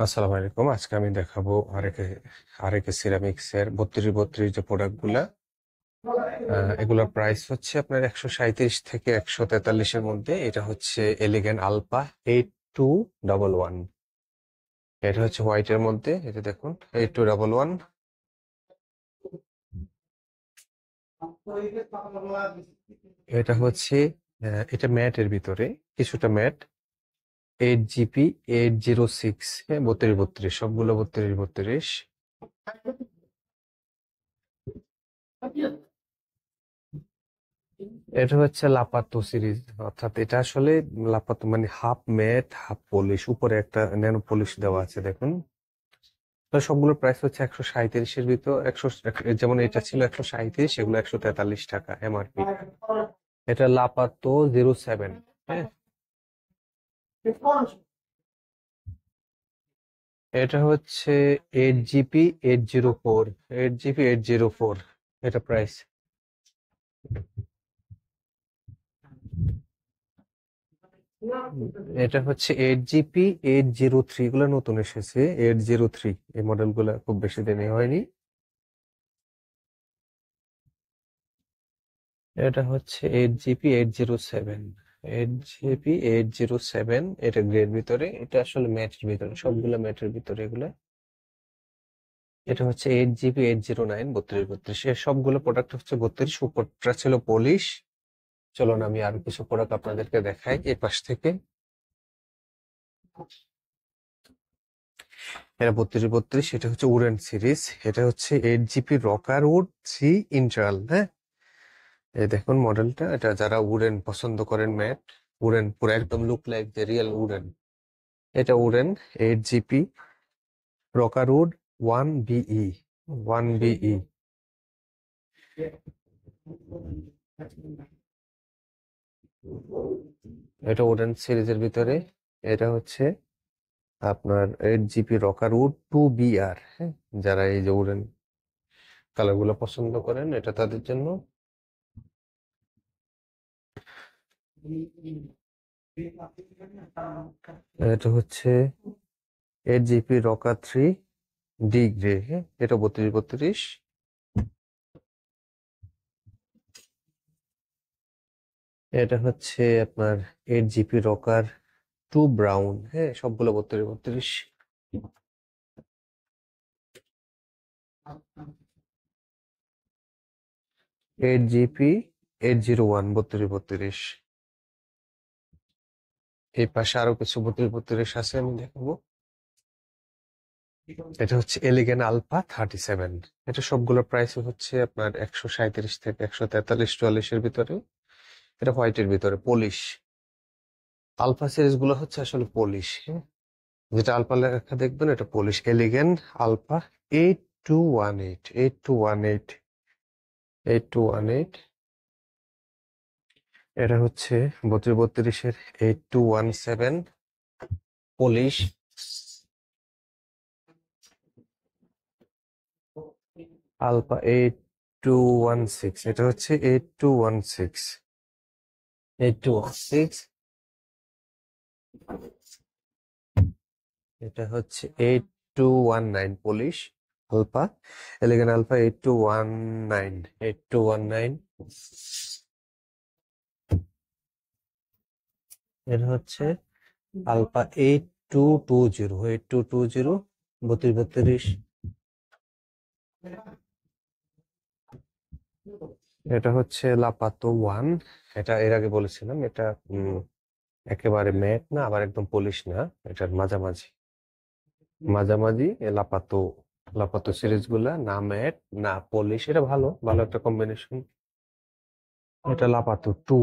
আসসালামু আলাইকুম। আজকে আমি দেখাবো আরেকে সিরামিক্স এর 32 যে প্রোডাক্ট গুলা। এগুলোর প্রাইস হচ্ছে আপনার 137 থেকে 143 এর মধ্যে। এটা হচ্ছে এলিগেন্ট আলপা 8211। এটা হচ্ছে হোয়াইট এর মধ্যে, এটা দেখুন 8211। এটা হচ্ছে এটা ম্যাটের ভিতরে, কিছুটা ম্যাট। 8 জিবি 806, হ্যাঁ, 32 সবগুলো 32। এটা হচ্ছে লাপাতো সিরিজ, অর্থাৎ এটা আসলে লাপাতো মানে হাফ ম্যাট হাফ পলিশ, উপরে একটা ন্যানো পলিশ দেওয়া আছে দেখুন। তো সবগুলোর প্রাইস হচ্ছে 137-এর ভিতর। যেমন এটা ছিল 137, এগুলো 143 টাকা এমআরপি। এটা লাপাতো 07, হ্যাঁ। এটা হচ্ছে 8 জিবি 804, 8 জিবি 804, এটা প্রাইস। এটা হচ্ছে 8 জিবি 803, এগুলো নতুন এসেছে। 803 এই মডেল গুলা খুব বেশি দিনই হয়নি। এটা হচ্ছে 8 জিবি 807, 8 জিবি 807, এটা গ্রের ভিতরে, এটা আসলে ম্যাটের ভিতরে, সবগুলো ম্যাটের ভিতরে এগুলা। এটা হচ্ছে 8 জিবি 809, 32 এর সবগুলো প্রোডাক্ট হচ্ছে 32, উপরটা ছিল পলিশ। চলুন আমি আরো কিছু প্রোডাক্ট আপনাদেরকে দেখাই এই পাশ থেকে। এটা 32, এটা হচ্ছে উডেন সিরিজ। এটা হচ্ছে 8 জিবি রকার উড 3 ইন্টারাল, হ্যাঁ। এই দেখুন মডেলটা, এটা যারা উডেন পছন্দ করেন, ম্যাট উডেন, পুরো একদম লুক লাইক যে রিয়েল উডেন। এটা উডেন 8 জিবি রকার উড 1 বিই, 1 বিই। এটা উডেন সিরিজের ভিতরে। এটা হচ্ছে আপনার 8 জিবি রকার উড 2 বিআর, হ্যাঁ। যারা এই যে উডেন কালার গুলো পছন্দ করেন, এটা তাদের জন্য। এটা হচ্ছে 8 জিবি রকার 3 ডি গ্রে, হ্যাঁ, এটা 32। এটা হচ্ছে আপনার 8 জিবি রকার 2 ব্রাউন, হ্যাঁ, সবগুলো 32। Eight GB 801, 32। এই পাশে আরো কিছু 32 আছে, আমি দেখাবো। এটা হচ্ছে এলিগেন আলপা 37। এটা সবগুলোর প্রাইস হচ্ছে আপনার 137 থেকে 143-44-এর ভিতরে। এটা হোয়াইটের ভিতরে পলিশ। আলফা সিরিজ গুলো হচ্ছে আসলে পলিশ, হ্যাঁ। যেটা আলফা লেখা দেখবেন এটা পলিশ। Elegant alpha 8218, 8218, 8218। এটা হচ্ছে 32-32-এর 8217 পলিশ। আলফা 8216, এটা হচ্ছে 8216, 8216। এটা হচ্ছে 8219 পলিশ আলফা। এলিগান আলফা 8219, 8219। এটা হচ্ছে আলফা 8220, 8220, 32-32। এটা হচ্ছে লাপাতো 1। এটা এর আগে বলেছিলাম, এটা একেবারে ম্যাট না, আবার একদম পলিশ না, এটার মাঝামাঝি। মাঝামাঝি লাপাতো, লাপাতো সিরিজ গুলা না ম্যাট না পলিশ, এটা ভালো ভালো একটা কম্বিনেশন। এটা লাপাতো 2,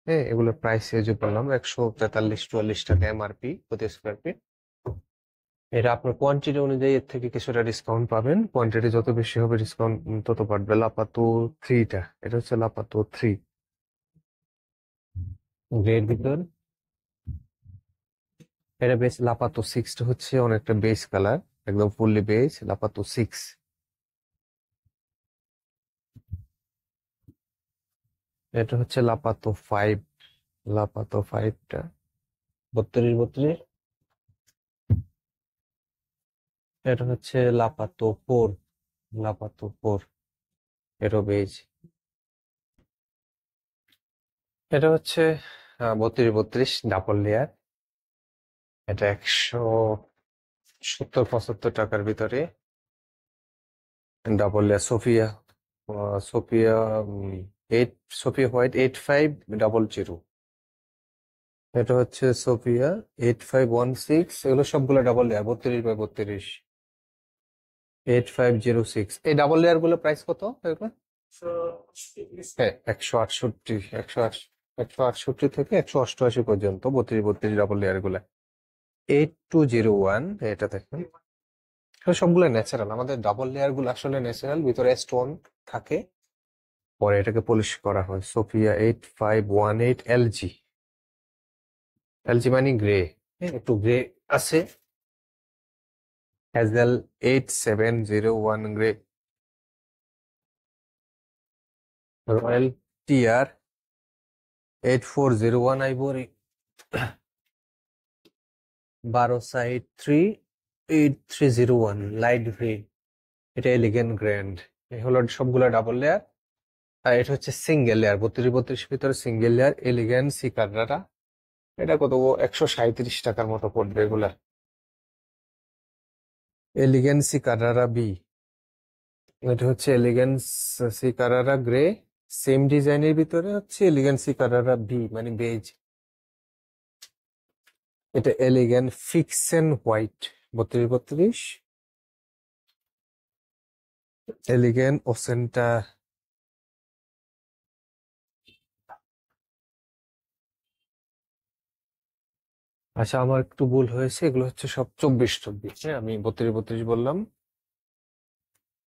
হ্যাঁ। এগুলোর প্রাইস এই যে বললাম 143-44 টাকা এমআরপি প্রতি স্কোয়ার ফিট। এটা আপনার কোয়ান্টিটি অনুযায়ী এর থেকে কিছুটা ডিসকাউন্ট পাবেন, কোয়ান্টিটি যত বেশি হবে ডিসকাউন্ট তত বাড়বে। লাপাতো 3টা, এটা হচ্ছে লাপাতো 3 গ্রেড ভিতর। এটা বেশ লাপাতো 6টা হচ্ছে অনেকটা বেস কালার, একদম ফুললি বেস লাপাতো 6। এটা হচ্ছে লাপাতো 5, লাপাতো 5টা 32-32। এটা হচ্ছে লাপাতো ফোর, লাপাতো ফোর এরো বেজ। এটা হচ্ছে 32-32 ডাবল লেয়ার। এটা 170-75 টাকার ভিতরে double layer Sofia. Sofia eight, Sofia white 8500। এটা হচ্ছে সোফিয়া 8516। এগুলো সবগুলো ডাবল লেয়ার, 32x32। 8506। এই ডাবল লেয়ার গুলো প্রাইস কত এগুলো? হ্যাঁ, 168। 168 থেকে 188 পর্যন্ত 32x32 ডাবল লেয়ার গুলা। 8201, এটা দেখেন। এগুলো সবগুলো ন্যাচারাল। আমাদের ডাবল লেয়ার গুলো আসলে ন্যাচারাল, ভিতরে স্টোন থাকে, পরে এটাকে পলিশ করা হয়। Sofia 8518 LG. এলজি মানে গ্রে, হ্যাঁ একটু গ্রে আছে। Hazel 8701 grey. Royal TR 8401 ivory. 12 side 38301 light grey. এটা এলিগেন্ট গ্র্যান্ড। এই হলো সবগুলো ডাবল লেয়ার। আর এটা হচ্ছে সিঙ্গেল লেয়ার, 32x32 ভিতরে সিঙ্গেল লেয়ার এলিগেন্ট সিকাররা। এটা কত? 137 টাকার মতো পড়বে এগুলা। এলিগেন্ট সিকাররা বি। এটা হচ্ছে এলিগেন্স সিকারারা গ্রে। সেম ডিজাইনের ভিতরে হচ্ছে এলিগেন্স সিকারারা বি মানে বেজ। এটা এলিগেন্ট ফিক্সেন হোয়াইট 32x32। এলিগেন্ট ওসেন্টা। আচ্ছা, আমার একটু ভুল হয়েছে, এগুলো হচ্ছে সব 24-24। হ্যাঁ, আমি 32x32 বললাম।